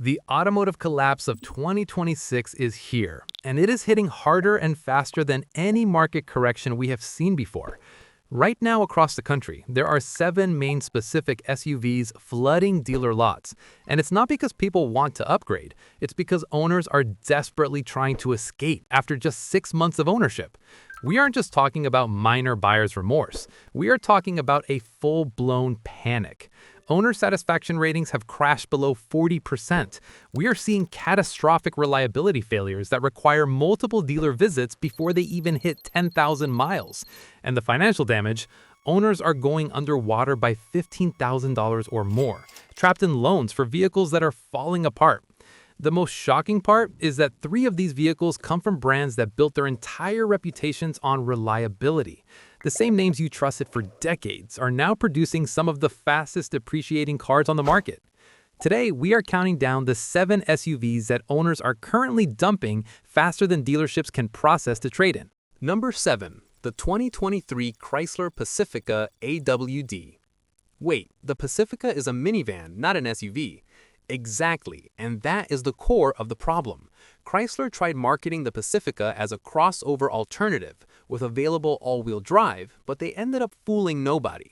The automotive collapse of 2026 is here, and it is hitting harder and faster than any market correction we have seen before. Right now across the country, there are 7 main specific SUVs flooding dealer lots. And it's not because people want to upgrade, it's because owners are desperately trying to escape after just 6 months of ownership. We aren't just talking about minor buyer's remorse, we are talking about a full-blown panic. Owner satisfaction ratings have crashed below 40%. We are seeing catastrophic reliability failures that require multiple dealer visits before they even hit 10,000 miles. And the financial damage? Owners are going underwater by $15,000 or more, trapped in loans for vehicles that are falling apart. The most shocking part is that 3 of these vehicles come from brands that built their entire reputations on reliability. The same names you trusted for decades are now producing some of the fastest depreciating cars on the market. Today, we are counting down the 7 SUVs that owners are currently dumping faster than dealerships can process to trade in. Number 7. The 2023 Chrysler Pacifica AWD. Wait, the Pacifica is a minivan, not an SUV. Exactly, and that is the core of the problem. Chrysler tried marketing the Pacifica as a crossover alternative with available all-wheel drive, but they ended up fooling nobody.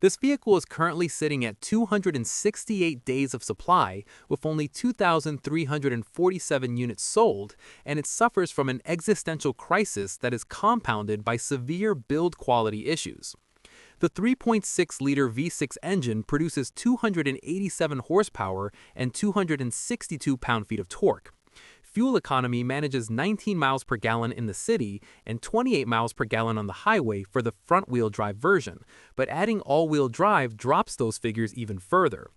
This vehicle is currently sitting at 268 days of supply with only 2,347 units sold, and it suffers from an existential crisis that is compounded by severe build quality issues. The 3.6-liter V6 engine produces 287 horsepower and 262 pound-feet of torque. Fuel economy manages 19 miles per gallon in the city and 28 miles per gallon on the highway for the front-wheel drive version, but adding all-wheel drive drops those figures even further.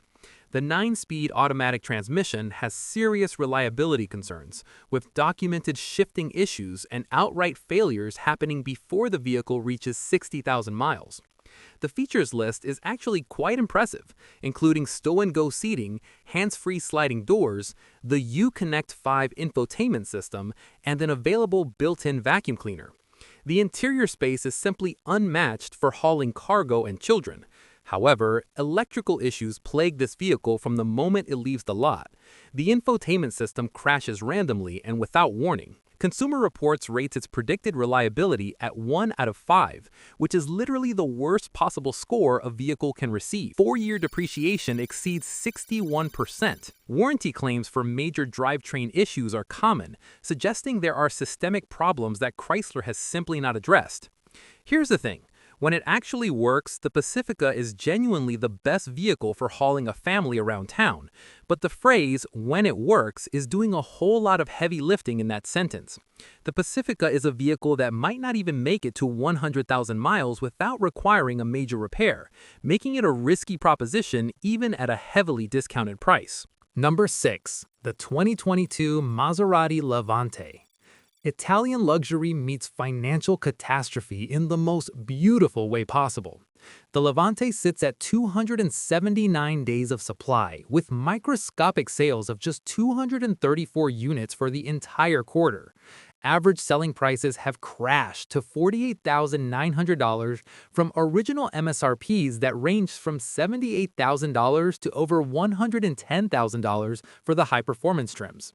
The 9-speed automatic transmission has serious reliability concerns, with documented shifting issues and outright failures happening before the vehicle reaches 60,000 miles. The features list is actually quite impressive, including stow-and-go seating, hands-free sliding doors, the Uconnect 5 infotainment system, and an available built-in vacuum cleaner. The interior space is simply unmatched for hauling cargo and children. However, electrical issues plague this vehicle from the moment it leaves the lot. The infotainment system crashes randomly and without warning. Consumer Reports rates its predicted reliability at 1 out of 5, which is literally the worst possible score a vehicle can receive. 4-year depreciation exceeds 61%. Warranty claims for major drivetrain issues are common, suggesting there are systemic problems that Chrysler has simply not addressed. Here's the thing. When it actually works, the Pacifica is genuinely the best vehicle for hauling a family around town. But the phrase, "when it works," is doing a whole lot of heavy lifting in that sentence. The Pacifica is a vehicle that might not even make it to 100,000 miles without requiring a major repair, making it a risky proposition even at a heavily discounted price. Number 6. The 2022 Maserati Levante. Italian luxury meets financial catastrophe in the most beautiful way possible. The Levante sits at 279 days of supply, with microscopic sales of just 234 units for the entire quarter. Average selling prices have crashed to $48,900 from original MSRPs that ranged from $78,000 to over $110,000 for the high-performance trims.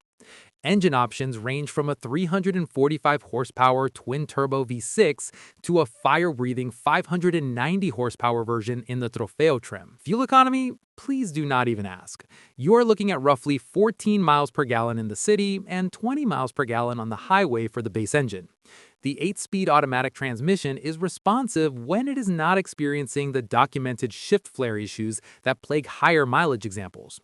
Engine options range from a 345 horsepower twin-turbo V6 to a fire-breathing 590 horsepower version in the Trofeo trim. Fuel economy? Please do not even ask. You are looking at roughly 14 miles per gallon in the city and 20 miles per gallon on the highway for the base engine. The 8-speed automatic transmission is responsive when it is not experiencing the documented shift flare issues that plague higher mileage examples.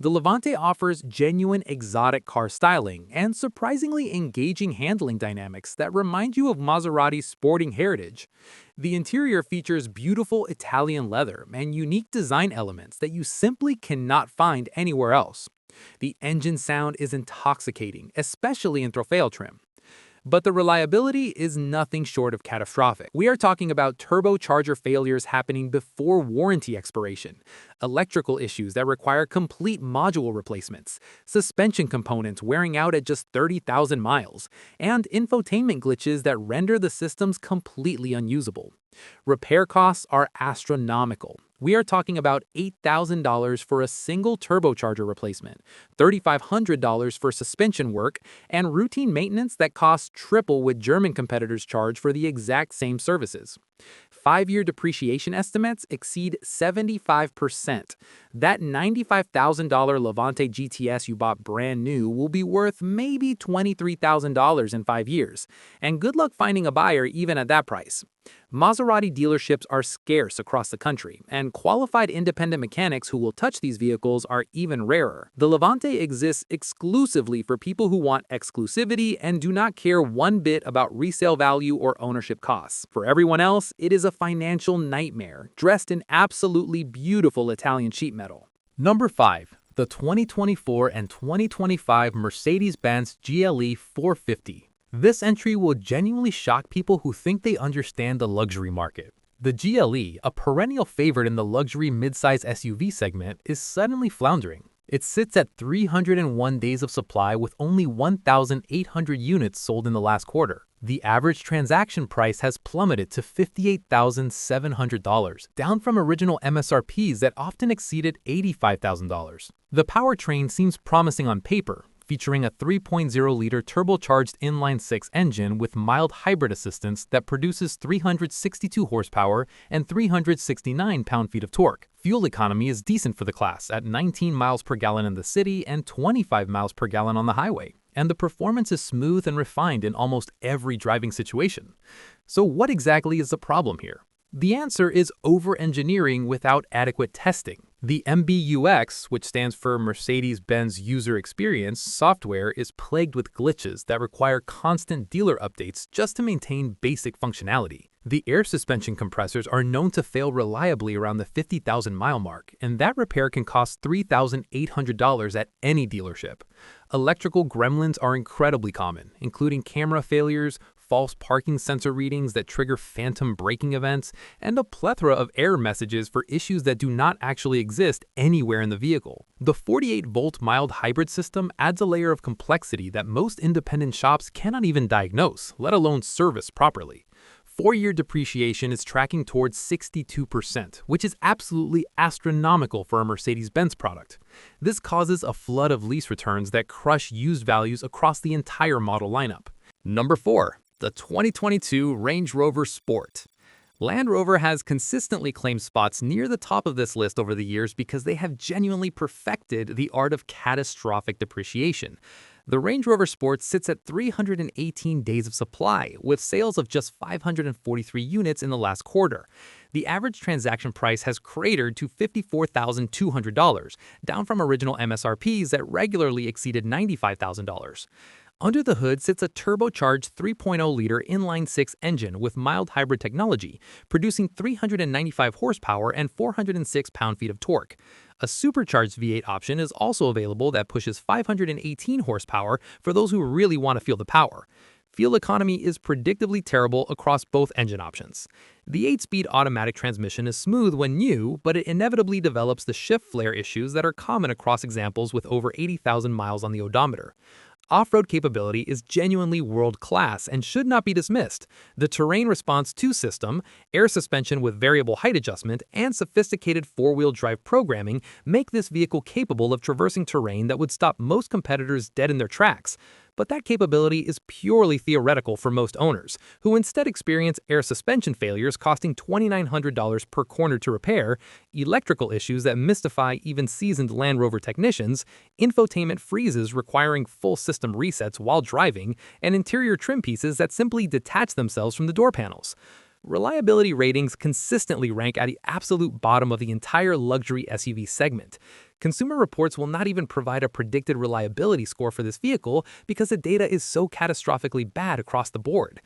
The Levante offers genuine exotic car styling and surprisingly engaging handling dynamics that remind you of Maserati's sporting heritage. The interior features beautiful Italian leather and unique design elements that you simply cannot find anywhere else. The engine sound is intoxicating, especially in Trofeo trim. But the reliability is nothing short of catastrophic. We are talking about turbocharger failures happening before warranty expiration, electrical issues that require complete module replacements, suspension components wearing out at just 30,000 miles, and infotainment glitches that render the systems completely unusable. Repair costs are astronomical, We are talking about $8,000 for a single turbocharger replacement, $3,500 for suspension work, and routine maintenance that costs triple what German competitors charge for the exact same services. 5-year depreciation estimates exceed 75%. That $95,000 Levante GTS you bought brand new will be worth maybe $23,000 in 5 years. And good luck finding a buyer even at that price. Maserati dealerships are scarce across the country, and qualified independent mechanics who will touch these vehicles are even rarer. The Levante exists exclusively for people who want exclusivity and do not care one bit about resale value or ownership costs. For everyone else, it is a financial nightmare, dressed in absolutely beautiful Italian sheet metal. Number 5. The 2024 and 2025 Mercedes-Benz GLE 450. This entry will genuinely shock people who think they understand the luxury market. The GLE, a perennial favorite in the luxury midsize SUV segment, is suddenly floundering. It sits at 301 days of supply with only 1,800 units sold in the last quarter. The average transaction price has plummeted to $58,700, down from original MSRPs that often exceeded $85,000. The powertrain seems promising on paper, featuring a 3.0-liter turbocharged inline-six engine with mild hybrid assistance that produces 362 horsepower and 369 pound-feet of torque. Fuel economy is decent for the class at 19 miles per gallon in the city and 25 miles per gallon on the highway. And the performance is smooth and refined in almost every driving situation. So what exactly is the problem here? The answer is over-engineering without adequate testing. The MBUX, which stands for Mercedes-Benz User Experience, software is plagued with glitches that require constant dealer updates just to maintain basic functionality. The air suspension compressors are known to fail reliably around the 50,000-mile mark, and that repair can cost $3,800 at any dealership. Electrical gremlins are incredibly common, including camera failures, false parking sensor readings that trigger phantom braking events, and a plethora of error messages for issues that do not actually exist anywhere in the vehicle. The 48-volt mild hybrid system adds a layer of complexity that most independent shops cannot even diagnose, let alone service properly. 4-year depreciation is tracking towards 62%, which is absolutely astronomical for a Mercedes-Benz product. This causes a flood of lease returns that crush used values across the entire model lineup. Number 4. The 2022 Range Rover Sport. Land Rover has consistently claimed spots near the top of this list over the years because they have genuinely perfected the art of catastrophic depreciation. The Range Rover Sport sits at 318 days of supply, with sales of just 543 units in the last quarter. The average transaction price has cratered to $54,200, down from original MSRPs that regularly exceeded $95,000. Under the hood sits a turbocharged 3.0-liter inline-six engine with mild hybrid technology, producing 395 horsepower and 406 pound-feet of torque. A supercharged V8 option is also available that pushes 518 horsepower for those who really want to feel the power. Fuel economy is predictably terrible across both engine options. The 8-speed automatic transmission is smooth when new, but it inevitably develops the shift flare issues that are common across examples with over 80,000 miles on the odometer. Off-road capability is genuinely world-class and should not be dismissed. The Terrain Response 2 system, air suspension with variable height adjustment, and sophisticated four-wheel drive programming make this vehicle capable of traversing terrain that would stop most competitors dead in their tracks. But that capability is purely theoretical for most owners, who instead experience air suspension failures costing $2,900 per corner to repair, electrical issues that mystify even seasoned Land Rover technicians, infotainment freezes requiring full system resets while driving, and interior trim pieces that simply detach themselves from the door panels. Reliability ratings consistently rank at the absolute bottom of the entire luxury SUV segment. Consumer Reports will not even provide a predicted reliability score for this vehicle because the data is so catastrophically bad across the board.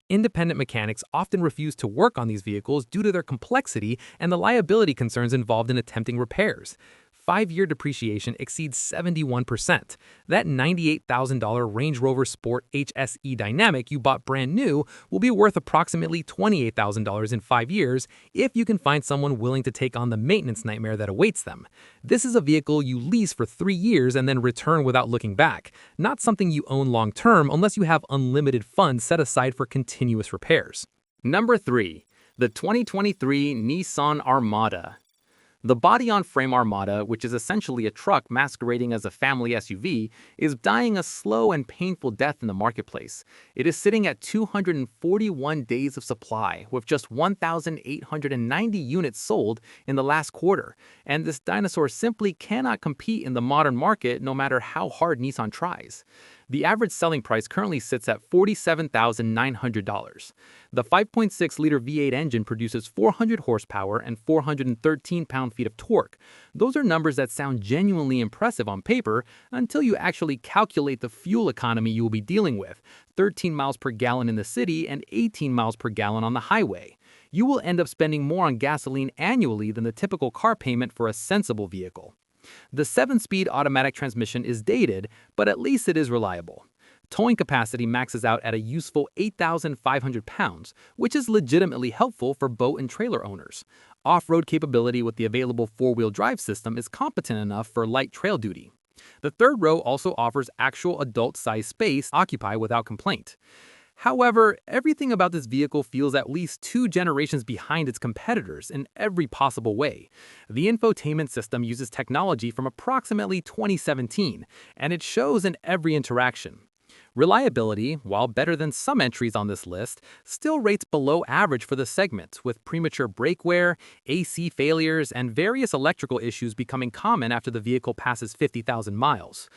Independent mechanics often refuse to work on these vehicles due to their complexity and the liability concerns involved in attempting repairs. 5-year depreciation exceeds 71%. That $98,000 Range Rover Sport HSE Dynamic you bought brand new will be worth approximately $28,000 in 5 years if you can find someone willing to take on the maintenance nightmare that awaits them. This is a vehicle you lease for 3 years and then return without looking back, not something you own long-term unless you have unlimited funds set aside for continuous repairs. Number 3. The 2023 Nissan Armada. The body-on-frame Armada, which is essentially a truck masquerading as a family SUV, is dying a slow and painful death in the marketplace. It is sitting at 241 days of supply, with just 1,890 units sold in the last quarter, and this dinosaur simply cannot compete in the modern market no matter how hard Nissan tries. The average selling price currently sits at $47,900. The 5.6-liter V8 engine produces 400 horsepower and 413 pound-feet of torque. Those are numbers that sound genuinely impressive on paper until you actually calculate the fuel economy you will be dealing with, 13 miles per gallon in the city and 18 miles per gallon on the highway. You will end up spending more on gasoline annually than the typical car payment for a sensible vehicle. The 7-speed automatic transmission is dated, but at least it is reliable. Towing capacity maxes out at a useful 8,500 pounds, which is legitimately helpful for boat and trailer owners. Off-road capability with the available 4-wheel drive system is competent enough for light trail duty. The third row also offers actual adult-sized space to occupy without complaint. However, everything about this vehicle feels at least 2 generations behind its competitors in every possible way. The infotainment system uses technology from approximately 2017, and it shows in every interaction. Reliability, while better than some entries on this list, still rates below average for the segment, with premature brake wear, AC failures, and various electrical issues becoming common after the vehicle passes 50,000 miles.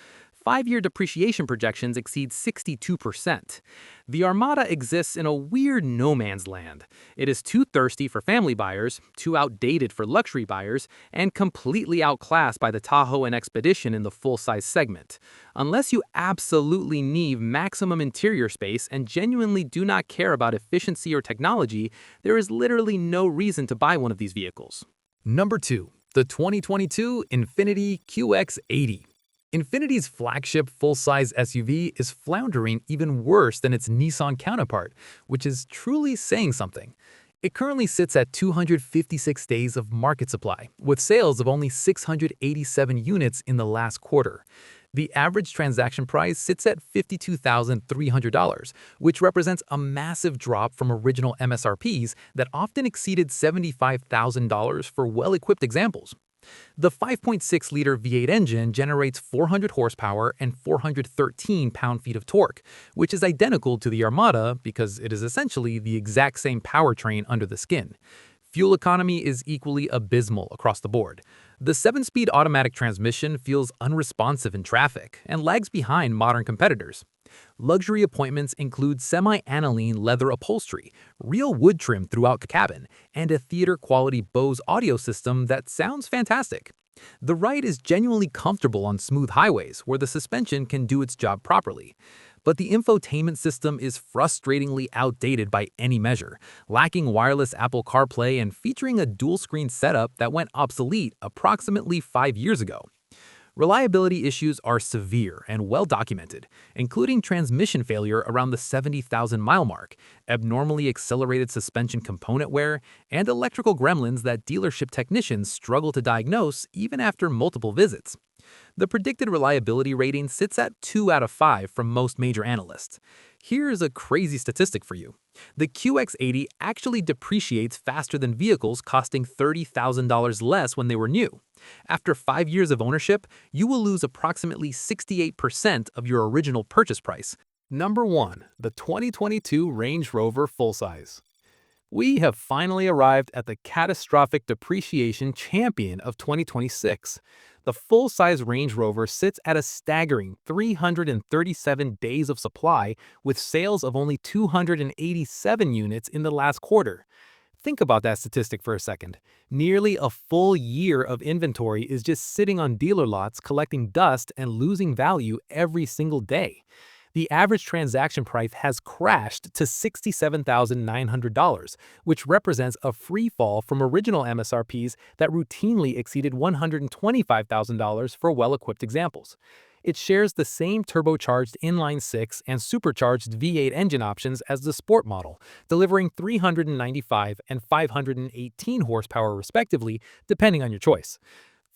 5-year depreciation projections exceed 62%. The Armada exists in a weird no-man's land. It is too thirsty for family buyers, too outdated for luxury buyers, and completely outclassed by the Tahoe and Expedition in the full-size segment. Unless you absolutely need maximum interior space and genuinely do not care about efficiency or technology, there is literally no reason to buy one of these vehicles. Number 2. The 2022 Infiniti QX80. Infiniti's flagship full-size SUV is floundering even worse than its Nissan counterpart, which is truly saying something. It currently sits at 256 days of market supply, with sales of only 687 units in the last quarter. The average transaction price sits at $52,300, which represents a massive drop from original MSRPs that often exceeded $75,000 for well-equipped examples. The 5.6-liter V8 engine generates 400 horsepower and 413 pound-feet of torque, which is identical to the Armada because it is essentially the exact same powertrain under the skin. Fuel economy is equally abysmal across the board. The 7-speed automatic transmission feels unresponsive in traffic and lags behind modern competitors. Luxury appointments include semi-aniline leather upholstery, real wood trim throughout the cabin, and a theater-quality Bose audio system that sounds fantastic. The ride is genuinely comfortable on smooth highways where the suspension can do its job properly. But the infotainment system is frustratingly outdated by any measure, lacking wireless Apple CarPlay and featuring a dual-screen setup that went obsolete approximately 5 years ago. Reliability issues are severe and well documented, including transmission failure around the 70,000-mile mark, abnormally accelerated suspension component wear, and electrical gremlins that dealership technicians struggle to diagnose even after multiple visits. The predicted reliability rating sits at 2 out of 5 from most major analysts. Here's a crazy statistic for you. The QX80 actually depreciates faster than vehicles costing $30,000 less when they were new. After 5 years of ownership, you will lose approximately 68% of your original purchase price. Number 1. The 2022 Range Rover Full-Size. We have finally arrived at the catastrophic depreciation champion of 2026. The full-size Range Rover sits at a staggering 337 days of supply with sales of only 287 units in the last quarter. Think about that statistic for a second. Nearly a full year of inventory is just sitting on dealer lots collecting dust and losing value every single day. The average transaction price has crashed to $67,900, which represents a free fall from original MSRPs that routinely exceeded $125,000 for well-equipped examples. It shares the same turbocharged inline-6 and supercharged V8 engine options as the Sport model, delivering 395 and 518 horsepower respectively, depending on your choice.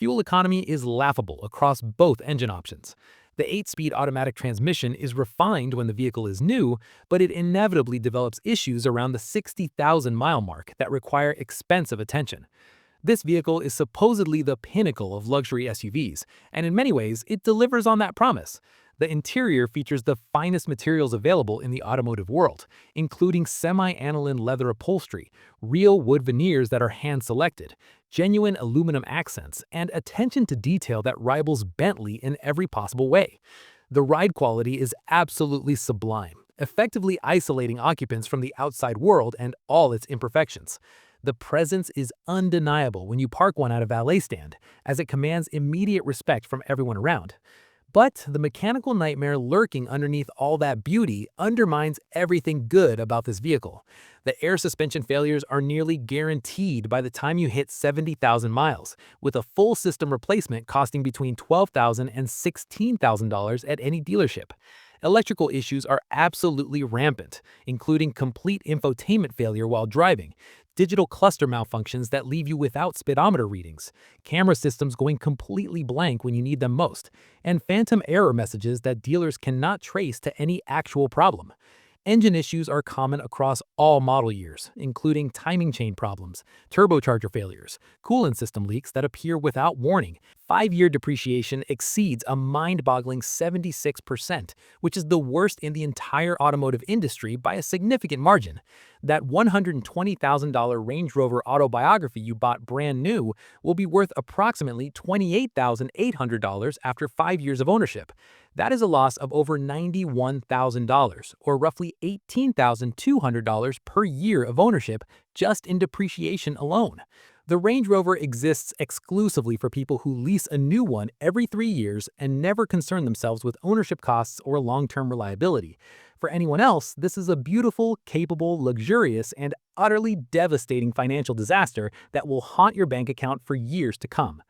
Fuel economy is laughable across both engine options. The 8-speed automatic transmission is refined when the vehicle is new, but it inevitably develops issues around the 60,000-mile mark that require expensive attention. This vehicle is supposedly the pinnacle of luxury SUVs, and in many ways, it delivers on that promise. The interior features the finest materials available in the automotive world, including semi-aniline leather upholstery, real wood veneers that are hand-selected, genuine aluminum accents, and attention to detail that rivals Bentley in every possible way. The ride quality is absolutely sublime, effectively isolating occupants from the outside world and all its imperfections. The presence is undeniable when you park one at a valet stand, as it commands immediate respect from everyone around. But the mechanical nightmare lurking underneath all that beauty undermines everything good about this vehicle. The air suspension failures are nearly guaranteed by the time you hit 70,000 miles, with a full system replacement costing between $12,000 and $16,000 at any dealership. Electrical issues are absolutely rampant, including complete infotainment failure while driving, digital cluster malfunctions that leave you without speedometer readings, camera systems going completely blank when you need them most, and phantom error messages that dealers cannot trace to any actual problem. Engine issues are common across all model years, including timing chain problems, turbocharger failures, coolant system leaks that appear without warning. 5-year depreciation exceeds a mind-boggling 76%, which is the worst in the entire automotive industry by a significant margin. That $120,000 Range Rover Autobiography you bought brand new will be worth approximately $28,800 after 5 years of ownership. That is a loss of over $91,000, or roughly $18,200 per year of ownership just in depreciation alone. The Range Rover exists exclusively for people who lease a new one every 3 years and never concern themselves with ownership costs or long-term reliability. For anyone else, this is a beautiful, capable, luxurious, and utterly devastating financial disaster that will haunt your bank account for years to come.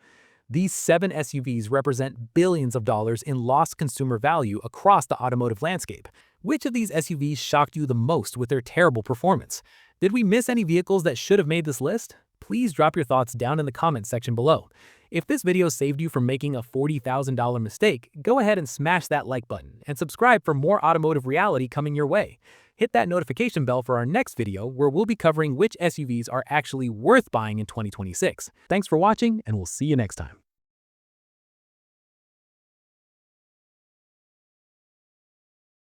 These 7 SUVs represent billions of dollars in lost consumer value across the automotive landscape. Which of these SUVs shocked you the most with their terrible performance? Did we miss any vehicles that should have made this list? Please drop your thoughts down in the comments section below. If this video saved you from making a $40,000 mistake, go ahead and smash that like button and subscribe for more automotive reality coming your way. Hit that notification bell for our next video where we'll be covering which SUVs are actually worth buying in 2026. Thanks for watching, and we'll see you next time.